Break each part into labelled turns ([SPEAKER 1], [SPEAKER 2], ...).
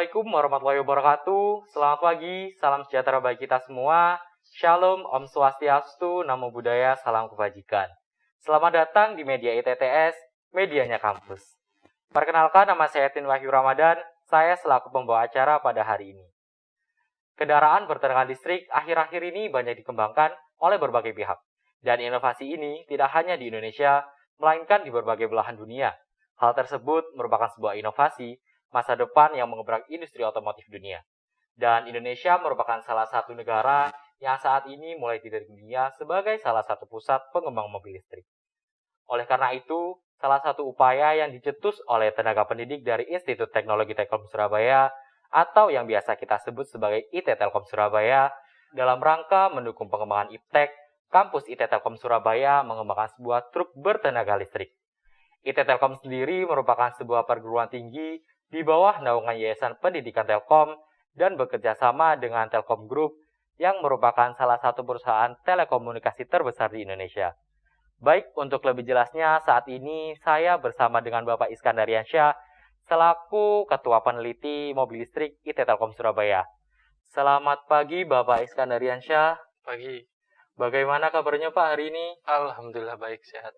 [SPEAKER 1] Assalamualaikum warahmatullahi wabarakatuh. Selamat pagi, salam sejahtera bagi kita semua. Shalom, Om Swastiastu, Namo Buddhaya, salam kebajikan. Selamat datang di media ITTS, medianya kampus. Perkenalkan, nama saya Tin Wahyu Ramadan, saya selaku pembawa acara pada hari ini. Kendaraan bertenaga listrik akhir-akhir ini banyak dikembangkan oleh berbagai pihak. Dan inovasi ini tidak hanya di Indonesia, melainkan di berbagai belahan dunia. Hal tersebut merupakan sebuah inovasi masa depan yang menggebrak industri otomotif dunia. Dan Indonesia merupakan salah satu negara yang saat ini mulai dilirik dunia sebagai salah satu pusat pengembang mobil listrik. Oleh karena itu, salah satu upaya yang dicetus oleh tenaga pendidik dari Institut Teknologi Telkom Surabaya atau yang biasa kita sebut sebagai IT Telkom Surabaya dalam rangka mendukung pengembangan IPTEK, kampus IT Telkom Surabaya mengembangkan sebuah truk bertenaga listrik. IT Telkom sendiri merupakan sebuah perguruan tinggi di bawah naungan Yayasan Pendidikan Telkom dan bekerja sama dengan Telkom Group yang merupakan salah satu perusahaan telekomunikasi terbesar di Indonesia. Baik, untuk lebih jelasnya saat ini saya bersama dengan Bapak Iskandariansyah selaku Ketua Peneliti Mobil Listrik IT Telkom Surabaya. Selamat pagi Bapak Iskandariansyah.
[SPEAKER 2] Pagi.
[SPEAKER 1] Bagaimana kabarnya Pak hari ini?
[SPEAKER 2] Alhamdulillah baik, sehat.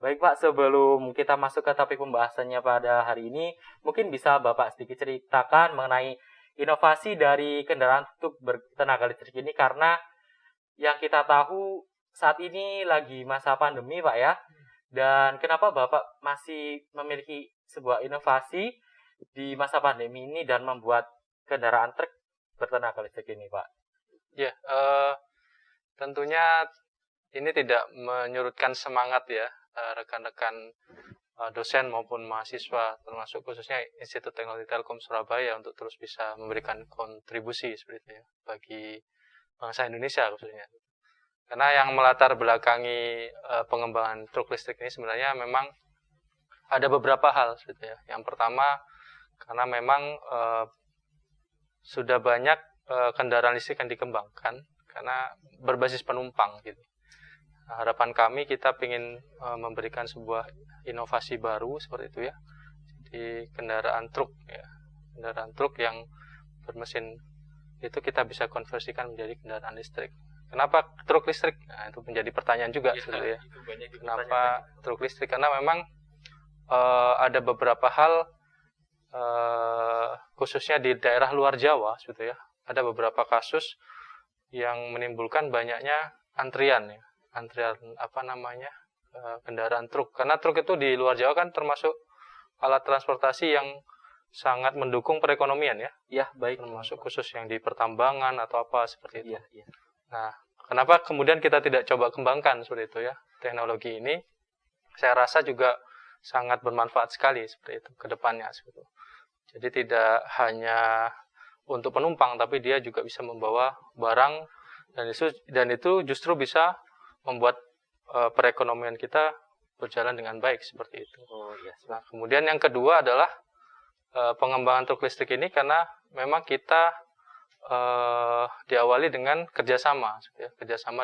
[SPEAKER 1] Baik Pak, sebelum kita masuk ke topik pembahasannya pada hari ini, mungkin bisa Bapak sedikit ceritakan mengenai inovasi dari kendaraan truk bertenaga listrik ini, karena yang kita tahu saat ini lagi masa pandemi Pak ya, dan kenapa Bapak masih memiliki sebuah inovasi di masa pandemi ini dan membuat kendaraan truk bertenaga listrik ini Pak?
[SPEAKER 2] Ya, tentunya ini tidak menyurutkan semangat ya rekan-rekan dosen maupun mahasiswa, termasuk khususnya Institut Teknologi Telkom Surabaya untuk terus bisa memberikan kontribusi seperti itu ya bagi bangsa Indonesia khususnya. Karena yang melatar belakangi pengembangan truk listrik ini sebenarnya memang ada beberapa hal seperti itu ya. Yang pertama, karena memang sudah banyak kendaraan listrik yang dikembangkan karena berbasis penumpang gitu. Harapan kami kita ingin memberikan sebuah inovasi baru seperti itu ya, di kendaraan truk ya, kendaraan truk yang bermesin itu kita bisa konversikan menjadi kendaraan listrik. Kenapa truk listrik? Nah, itu menjadi pertanyaan juga ya, kenapa truk listrik? Karena memang ada beberapa hal khususnya di daerah luar Jawa seperti ya, ada beberapa kasus yang menimbulkan banyaknya antrian ya. Antrian kendaraan truk, karena truk itu di luar Jawa kan termasuk alat transportasi yang sangat mendukung perekonomian ya.
[SPEAKER 1] Iya, baik.
[SPEAKER 2] Termasuk khusus yang di pertambangan atau apa seperti itu.
[SPEAKER 1] Iya.
[SPEAKER 2] Nah, kenapa kemudian kita tidak coba kembangkan seperti itu ya? Teknologi ini saya rasa juga sangat bermanfaat sekali seperti itu ke depannya seperti itu. Jadi tidak hanya untuk penumpang, tapi dia juga bisa membawa barang, dan itu justru bisa membuat perekonomian kita berjalan dengan baik seperti itu.
[SPEAKER 1] Oh iya.
[SPEAKER 2] Nah, kemudian yang kedua adalah pengembangan truk listrik ini karena memang kita diawali dengan kerjasama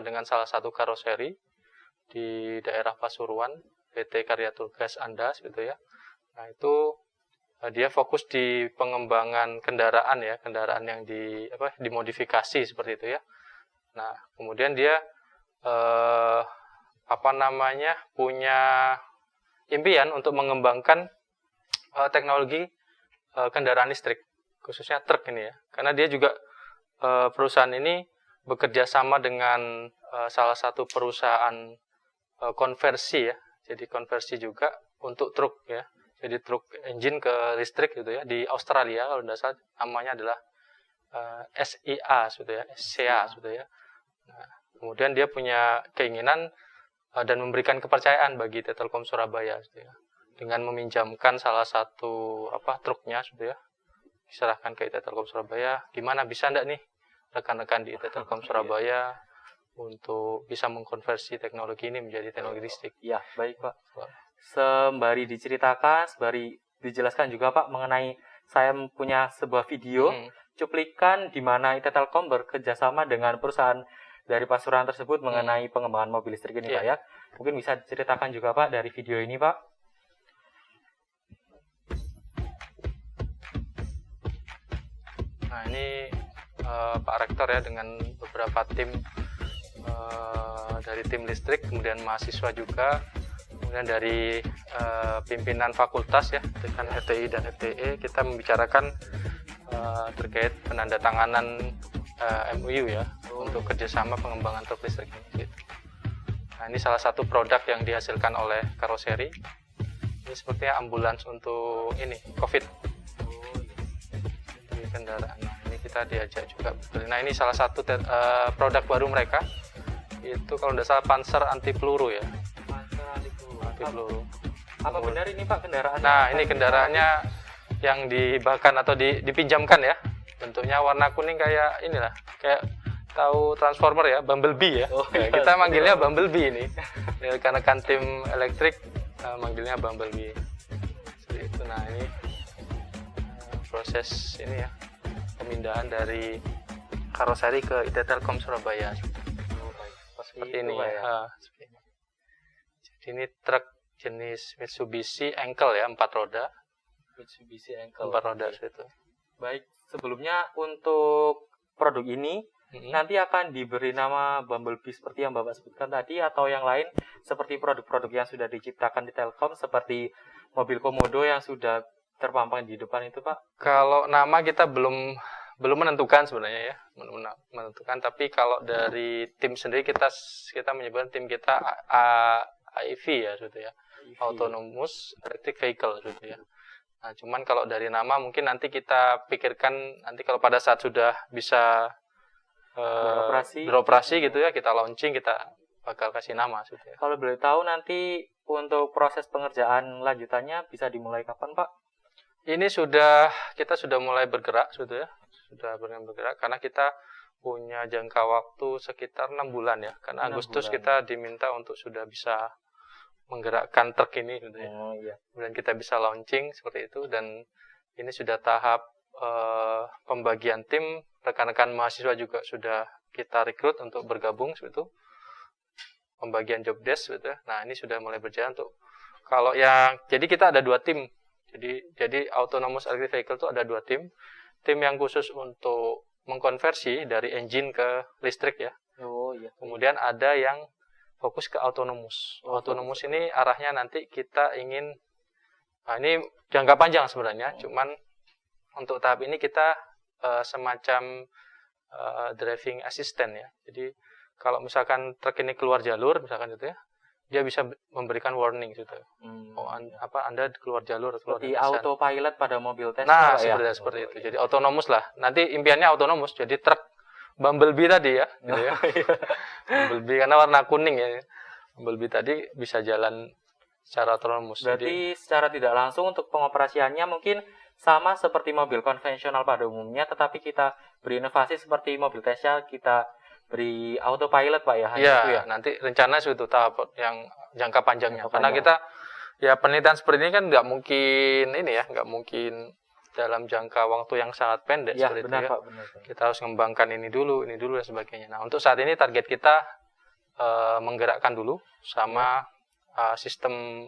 [SPEAKER 2] dengan salah satu karoseri di daerah Pasuruan, PT Karya Tugas Anda, gitu ya. Nah itu dia fokus di pengembangan kendaraan ya, kendaraan yang dimodifikasi seperti itu ya. Nah kemudian dia punya impian untuk mengembangkan teknologi kendaraan listrik, khususnya truk ini ya. Karena dia juga perusahaan ini bekerja sama dengan salah satu perusahaan konversi ya. Jadi konversi juga untuk truk ya. Jadi truk engine ke listrik gitu ya, di Australia kalau tidak salah namanya adalah SIA gitu ya, SCA gitu ya. Nah, kemudian dia punya keinginan dan memberikan kepercayaan bagi Telkom Surabaya gitu ya, dengan meminjamkan salah satu truknya gitu ya, diserahkan ke Telkom Surabaya. Gimana bisa enggak nih rekan-rekan di Telkom Surabaya untuk bisa mengkonversi teknologi ini menjadi teknologi listrik?
[SPEAKER 1] Ya, baik Pak. Sembari diceritakan, sembari dijelaskan juga Pak mengenai saya punya sebuah video cuplikan di mana IT Telkom bekerjasama dengan perusahaan dari Pasuruan tersebut mengenai pengembangan mobil listrik ini Pak ya. Mungkin bisa diceritakan juga Pak dari video ini Pak.
[SPEAKER 2] Nah ini Pak Rektor ya dengan beberapa tim dari tim listrik, kemudian mahasiswa juga, kemudian dari pimpinan fakultas ya dengan FTI dan FTE, kita membicarakan terkait penandatanganan MOU ya untuk kerjasama pengembangan truk listrik ini. Gitu. Nah ini salah satu produk yang dihasilkan oleh karoseri. Ini sepertinya ambulans untuk ini COVID di kendaraan. Nah ini kita diajak juga. Nah ini salah satu produk baru mereka. Itu kalau tidak salah panser anti peluru ya.
[SPEAKER 1] Panser anti peluru.
[SPEAKER 2] Anti peluru.
[SPEAKER 1] Apa benar ini Pak kendaraannya?
[SPEAKER 2] Nah ini kendaraannya yang dibahkan atau dipinjamkan ya. Bentuknya warna kuning kayak inilah, kayak tahu Transformer ya, Bumblebee ya. Nah, kita manggilnya Bumblebee ini. Karena kan tim elektrik manggilnya Bumblebee. Seperti itu. Nah ini proses ini ya, pemindahan dari karoseri ke IT Telkom Surabaya. Seperti ini ya. Seperti ini. Jadi ini truk jenis Mitsubishi Ankle ya, 4 roda.
[SPEAKER 1] Mitsubishi Ankle.
[SPEAKER 2] 4 roda itu.
[SPEAKER 1] Baik, sebelumnya untuk produk ini nanti akan diberi nama Bumblebee seperti yang Bapak sebutkan tadi, atau yang lain seperti produk-produk yang sudah diciptakan di Telkom seperti mobil komodo yang sudah terpampang di depan itu Pak?
[SPEAKER 2] Kalau nama kita belum menentukan sebenarnya ya, menentukan. Tapi kalau dari tim sendiri kita menyebutkan tim kita AEV ya, gitu ya, Autonomous Electric Vehicle gitu ya. Nah, cuman kalau dari nama mungkin nanti kita pikirkan nanti kalau pada saat sudah bisa beroperasi gitu ya, kita launching, kita bakal kasih nama gitu ya.
[SPEAKER 1] Kalau boleh tahu nanti untuk proses pengerjaan lanjutannya bisa dimulai kapan Pak?
[SPEAKER 2] Ini kita sudah mulai bergerak gitu ya. Sudah bergerak karena kita punya jangka waktu sekitar 6 bulan ya. Karena Agustus kita diminta untuk sudah bisa menggerakkan truk ini gitu ya.
[SPEAKER 1] Oh iya.
[SPEAKER 2] Kemudian kita bisa launching seperti itu, dan ini sudah tahap pembagian tim, rekan-rekan mahasiswa juga sudah kita rekrut untuk bergabung seperti itu. Pembagian job desk gitu ya. Nah, ini sudah mulai berjalan untuk jadi kita ada 2 tim. Jadi Autonomous Electric Vehicle itu ada 2 tim. Tim yang khusus untuk mengkonversi dari engine ke listrik ya.
[SPEAKER 1] Oh iya.
[SPEAKER 2] Kemudian ada yang fokus ke autonomous. Autonomous ini arahnya nanti kita ingin, ini jangka panjang sebenarnya, cuman untuk tahap ini kita semacam driving assistant ya. Jadi kalau misalkan truk ini keluar jalur, misalkan gitu ya, dia bisa memberikan warning gitu. Anda keluar jalur,
[SPEAKER 1] seperti autopilot pada mobil Tesla.
[SPEAKER 2] Nah, seperti itu. Jadi autonomous lah. Nanti impiannya autonomous. Jadi truk Bumblebee tadi ya, gitu ya. Bumblebee karena warna kuning ya. Bumblebee tadi bisa jalan secara autonomous.
[SPEAKER 1] Berarti secara tidak langsung untuk pengoperasiannya mungkin sama seperti mobil konvensional pada umumnya, tetapi kita berinovasi seperti mobil Tesla, kita beri autopilot Pak ya.
[SPEAKER 2] Iya, ya. Nanti rencana suatu tahap yang jangka panjangnya. Karena kita ya penelitian seperti ini kan nggak mungkin dalam jangka waktu yang sangat pendek
[SPEAKER 1] ya,
[SPEAKER 2] seperti
[SPEAKER 1] benar,
[SPEAKER 2] itu ya.
[SPEAKER 1] Pak, benar.
[SPEAKER 2] Kita harus mengembangkan ini dulu dan sebagainya. Nah, untuk saat ini target kita menggerakkan dulu sama sistem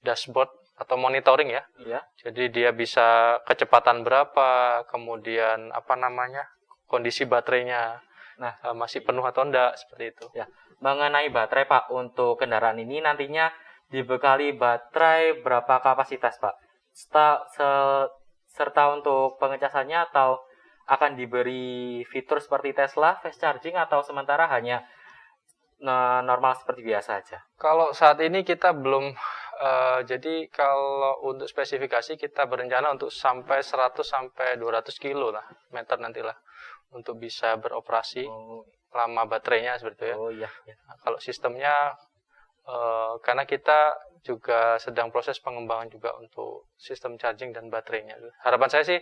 [SPEAKER 2] dashboard atau monitoring ya.
[SPEAKER 1] Iya.
[SPEAKER 2] Jadi dia bisa kecepatan berapa, kemudian kondisi baterainya. Nah, masih penuh atau enggak, seperti itu.
[SPEAKER 1] Ya. Mengenai baterai Pak, untuk kendaraan ini nantinya dibekali baterai berapa kapasitas Pak? Serta untuk pengecasannya atau akan diberi fitur seperti Tesla, fast charging, atau sementara hanya normal seperti biasa aja?
[SPEAKER 2] Kalau saat ini kita belum, jadi kalau untuk spesifikasi kita berencana untuk sampai 100 sampai 200 kilo lah, meter nantilah, untuk bisa beroperasi lama baterainya seperti itu ya.
[SPEAKER 1] Oh iya.
[SPEAKER 2] Nah, kalau sistemnya, karena kita juga sedang proses pengembangan juga untuk sistem charging dan baterainya. Harapan saya sih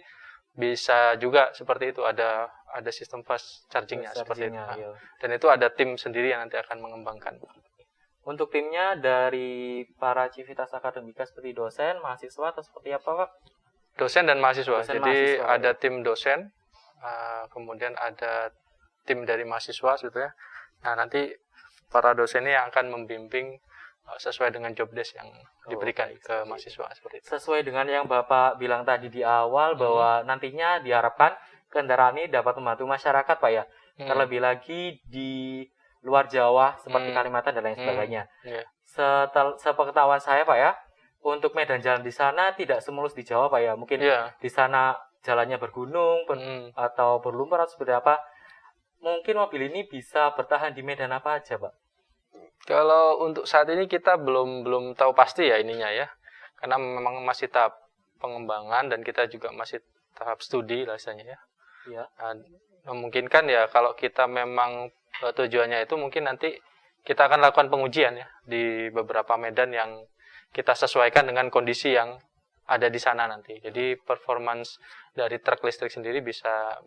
[SPEAKER 2] bisa juga seperti itu, ada sistem fast chargingnya seperti itu. Iya. Dan itu ada tim sendiri yang nanti akan mengembangkan.
[SPEAKER 1] Untuk timnya dari para Civitas Akademika seperti dosen, mahasiswa, atau seperti apa Pak?
[SPEAKER 2] Dosen dan mahasiswa. Jadi
[SPEAKER 1] mahasiswa,
[SPEAKER 2] ada tim dosen, kemudian ada tim dari mahasiswa gitu ya. Nah, nanti para dosen ini yang akan membimbing sesuai dengan job desk yang diberikan ke mahasiswa seperti itu.
[SPEAKER 1] Sesuai dengan yang Bapak bilang tadi di awal bahwa nantinya diharapkan kendaraan ini dapat membantu masyarakat Pak ya. Terlebih lagi di luar Jawa seperti Kalimantan dan lain sebagainya. Sepengetahuan saya Pak ya, untuk medan jalan di sana tidak semulus di Jawa Pak ya. Mungkin di sana jalannya bergunung atau berlumpur atau seperti apa. Mungkin mobil ini bisa bertahan di medan apa aja Pak?
[SPEAKER 2] Kalau untuk saat ini kita belum tahu pasti ya ininya ya. Karena memang masih tahap pengembangan dan kita juga masih tahap studi rasanya ya.
[SPEAKER 1] Iya.
[SPEAKER 2] Memungkinkan ya kalau kita memang tujuannya itu mungkin nanti kita akan lakukan pengujian ya di beberapa medan yang kita sesuaikan dengan kondisi yang ada di sana nanti. Jadi performance dari truk listrik sendiri bisa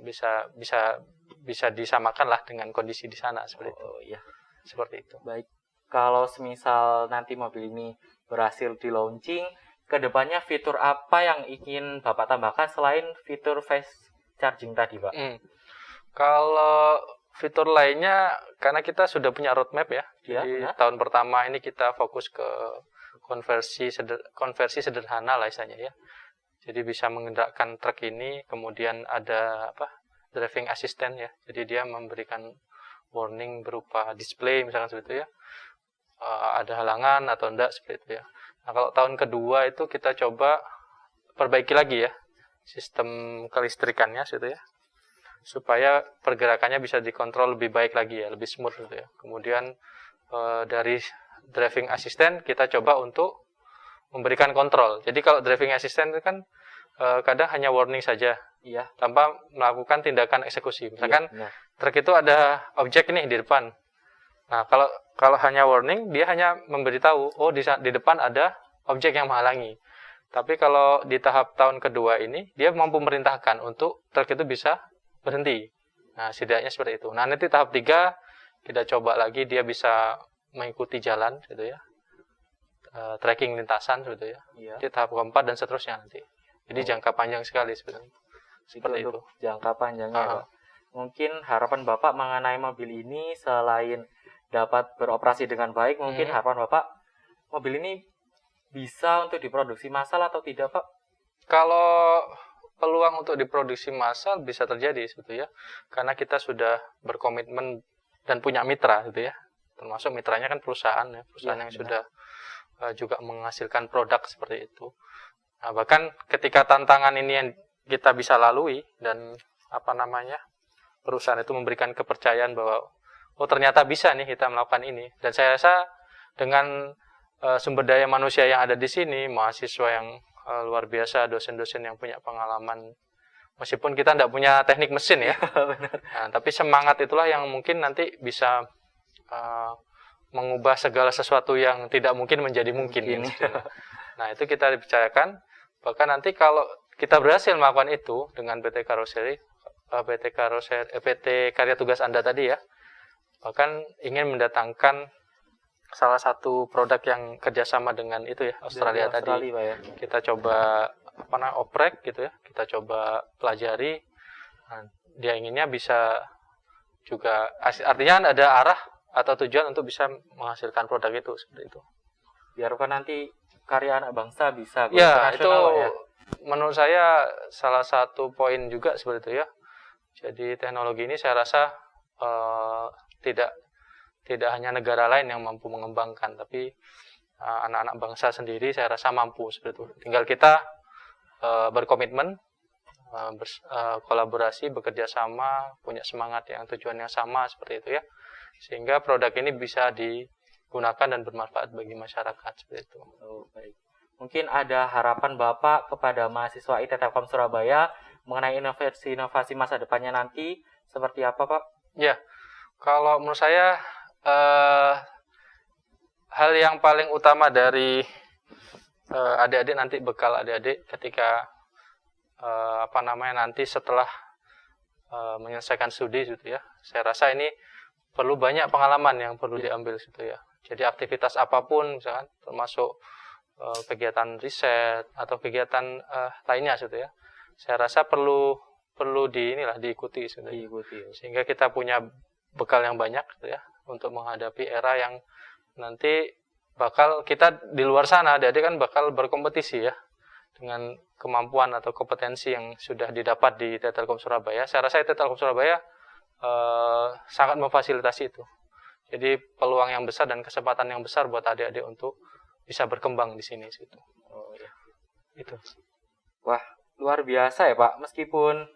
[SPEAKER 2] disamakan lah dengan kondisi di sana seperti itu.
[SPEAKER 1] Iya.
[SPEAKER 2] Seperti itu.
[SPEAKER 1] Baik. Kalau semisal nanti mobil ini berhasil di launching, kedepannya fitur apa yang ingin Bapak tambahkan selain fitur fast charging tadi, Pak?
[SPEAKER 2] Kalau fitur lainnya, karena kita sudah punya roadmap ya. Jadi tahun pertama ini kita fokus ke konversi sederhana lah istilahnya ya. Jadi bisa menggerakkan truk ini, kemudian ada driving assistant ya. Jadi dia memberikan warning berupa display misalkan seperti itu ya. Ada halangan atau enggak seperti itu ya. Nah, kalau tahun kedua itu kita coba perbaiki lagi ya sistem kelistrikannya gitu ya. Supaya pergerakannya bisa dikontrol lebih baik lagi ya, lebih smooth gitu ya. Kemudian dari driving assistant kita coba untuk memberikan kontrol. Jadi kalau driving assistant itu kan kadang hanya warning saja.
[SPEAKER 1] Iya.
[SPEAKER 2] Tanpa melakukan tindakan eksekusi. Misalkan truk itu ada objek nih di depan. Nah, kalau hanya warning, dia hanya memberitahu, oh di depan ada objek yang menghalangi. Tapi kalau di tahap tahun kedua ini, dia mampu merintahkan untuk truk itu bisa berhenti. Nah, setidaknya seperti itu. Nah, nanti tahap 3, kita coba lagi dia bisa mengikuti jalan, gitu ya. Tracking lintasan, gitu ya.
[SPEAKER 1] Iya.
[SPEAKER 2] Di tahap keempat dan seterusnya nanti. Jadi jangka panjang sekali sebenarnya. Seperti itu.
[SPEAKER 1] Jangka panjangnya, Pak. Mungkin harapan Bapak mengenai mobil ini selain dapat beroperasi dengan baik, mungkin harapan Bapak mobil ini bisa untuk diproduksi massal atau tidak, Pak?
[SPEAKER 2] Kalau peluang untuk diproduksi massal bisa terjadi gitu ya. Karena kita sudah berkomitmen dan punya mitra gitu ya. Termasuk mitranya kan perusahaan ya, perusahaan yang sudah juga menghasilkan produk seperti itu. Nah, bahkan ketika tantangan ini yang kita bisa lalui dan perusahaan itu memberikan kepercayaan bahwa oh ternyata bisa nih kita melakukan ini. Dan saya rasa dengan sumber daya manusia yang ada di sini, mahasiswa yang luar biasa, dosen-dosen yang punya pengalaman, meskipun kita tidak punya teknik mesin ya, nah, tapi semangat itulah yang mungkin nanti bisa mengubah segala sesuatu yang tidak mungkin menjadi mungkin. Nah itu kita dipercayakan, bahkan nanti kalau kita berhasil melakukan itu dengan PT Karya Tugas Anda tadi ya, bahkan ingin mendatangkan salah satu produk yang kerjasama dengan itu ya Australia tadi. Pak, ya. Kita coba oprek gitu ya, kita coba pelajari. Nah, dia inginnya bisa juga artinya ada arah atau tujuan untuk bisa menghasilkan produk itu seperti itu.
[SPEAKER 1] Biarkan nanti karya anak bangsa bisa
[SPEAKER 2] ya itu ya. Menurut saya salah satu poin juga seperti itu ya. Jadi teknologi ini saya rasa tidak hanya negara lain yang mampu mengembangkan, tapi anak-anak bangsa sendiri saya rasa mampu seperti itu. Tinggal kita berkomitmen, kolaborasi, bekerja sama, punya semangat yang tujuan yang sama seperti itu ya, sehingga produk ini bisa digunakan dan bermanfaat bagi masyarakat seperti itu.
[SPEAKER 1] Oh, baik. Mungkin ada harapan Bapak kepada mahasiswa IT Telkom Surabaya mengenai inovasi masa depannya nanti seperti apa, Pak?
[SPEAKER 2] Ya, kalau menurut saya hal yang paling utama dari adik-adik nanti, bekal adik-adik ketika nanti setelah menyelesaikan studi gitu ya, saya rasa ini perlu banyak pengalaman yang perlu diambil gitu ya. Jadi aktivitas apapun misalkan termasuk kegiatan riset atau kegiatan lainnya gitu ya, saya rasa perlu diikuti gitu ya. Sehingga kita punya bekal yang banyak gitu ya untuk menghadapi era yang nanti bakal kita di luar sana, adik-adik kan bakal berkompetisi ya dengan kemampuan atau kompetensi yang sudah didapat di ITB Telkom Surabaya. Saya rasa ITB Telkom Surabaya sangat memfasilitasi itu. Jadi peluang yang besar dan kesempatan yang besar buat adik-adik untuk bisa berkembang di sini situ.
[SPEAKER 1] Oh, iya.
[SPEAKER 2] Itu.
[SPEAKER 1] Wah, luar biasa ya Pak. Meskipun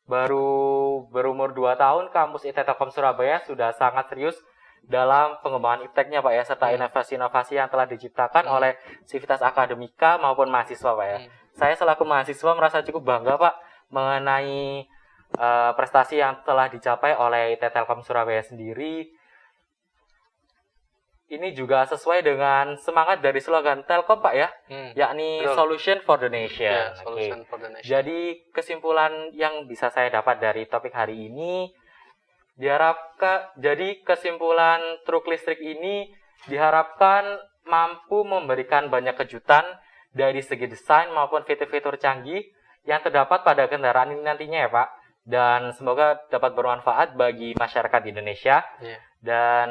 [SPEAKER 1] baru berumur 2 tahun, kampus ITB Telkom Surabaya sudah sangat serius dalam pengembangan ipteknya Pak ya, serta inovasi-inovasi yang telah diciptakan oleh Sivitas Akademika maupun mahasiswa Pak ya. Saya selaku mahasiswa merasa cukup bangga Pak mengenai prestasi yang telah dicapai oleh ITB Telkom Surabaya sendiri. Ini juga sesuai dengan semangat dari slogan Telkom Pak ya, yakni
[SPEAKER 2] betul.
[SPEAKER 1] Solution for the Nation.
[SPEAKER 2] Ya, Solution for the Nation.
[SPEAKER 1] Jadi kesimpulan yang bisa saya dapat dari topik hari ini, jadi kesimpulan truk listrik ini diharapkan mampu memberikan banyak kejutan dari segi desain maupun fitur-fitur canggih yang terdapat pada kendaraan ini nantinya ya Pak. Dan semoga dapat bermanfaat bagi masyarakat Indonesia.
[SPEAKER 2] Yeah.
[SPEAKER 1] Dan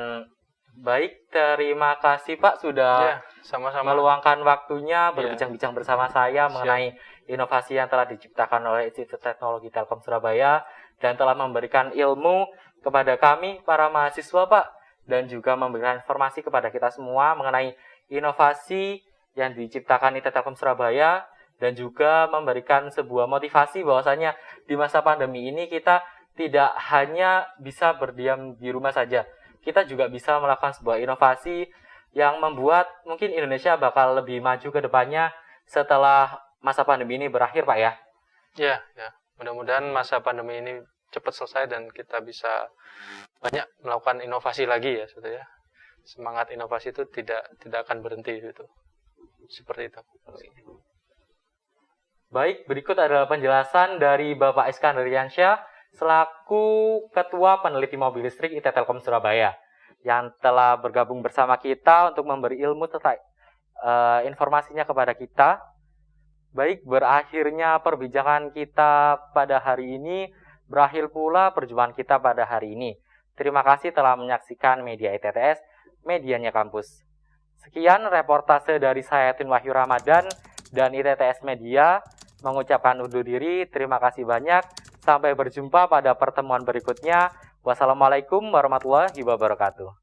[SPEAKER 1] baik, terima kasih Pak sudah
[SPEAKER 2] sama-sama
[SPEAKER 1] meluangkan waktunya berbincang-bincang bersama saya mengenai inovasi yang telah diciptakan oleh Institut Teknologi Telkom Surabaya dan telah memberikan ilmu kepada kami para mahasiswa Pak, dan juga memberikan informasi kepada kita semua mengenai inovasi yang diciptakan ITB Telkom Surabaya, dan juga memberikan sebuah motivasi bahwasanya di masa pandemi ini kita tidak hanya bisa berdiam di rumah saja, kita juga bisa melakukan sebuah inovasi yang membuat mungkin Indonesia bakal lebih maju ke depannya setelah masa pandemi ini berakhir Pak ya.
[SPEAKER 2] Ya. Mudah-mudahan masa pandemi ini cepat selesai dan kita bisa banyak melakukan inovasi lagi ya, gitu ya. Semangat inovasi itu tidak akan berhenti gitu. Seperti itu.
[SPEAKER 1] Baik, berikut adalah penjelasan dari Bapak Iskandar Riansyah selaku Ketua Peneliti Mobil Listrik ITB Telkom Surabaya yang telah bergabung bersama kita untuk memberi ilmu serta informasinya kepada kita. Baik, berakhirnya perbincangan kita pada hari ini, berakhir pula perjumpaan kita pada hari ini. Terima kasih telah menyaksikan media ITTS, medianya kampus. Sekian reportase dari saya Tin Wahyu Ramadan dan ITTS Media mengucapkan undur diri. Terima kasih banyak. Sampai berjumpa pada pertemuan berikutnya. Wassalamualaikum warahmatullahi wabarakatuh.